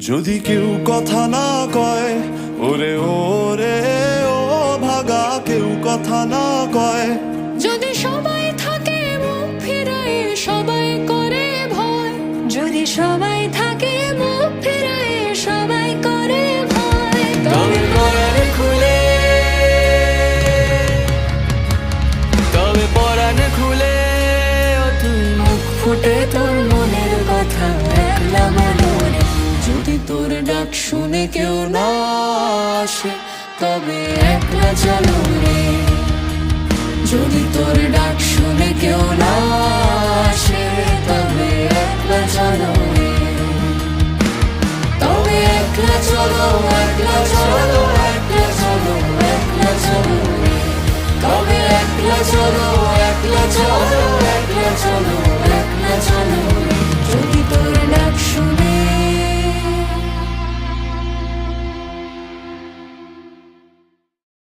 যদি কেউ কথা না কয়, ওরে ওরে ও ভাগা, কেউ কথা না কয়। যদি সবাই থাকে মুখ ফিরায়, সবাই করে ভয়। যদি সবাই থাকে মুখ ফিরায়, সবাই করে ভয়। তবে পরাণ খুলে, তবে পরাণ খুলে ও তুই মুখ ফুটে তোর মনের কথা একলা বলো রে। যদি তোর ডাক শুনে কেউ না আসে, তবে একলা চলো রে। যদি তোর ডাক শুনে কেউ না আসে, তবে একলা চলো রে। তবে একলা চলো, একলা চলো, একলা চলো, একলা চলো রে। তবে একলা চলো, একলা চলো, একলা চলো, একলা চলো।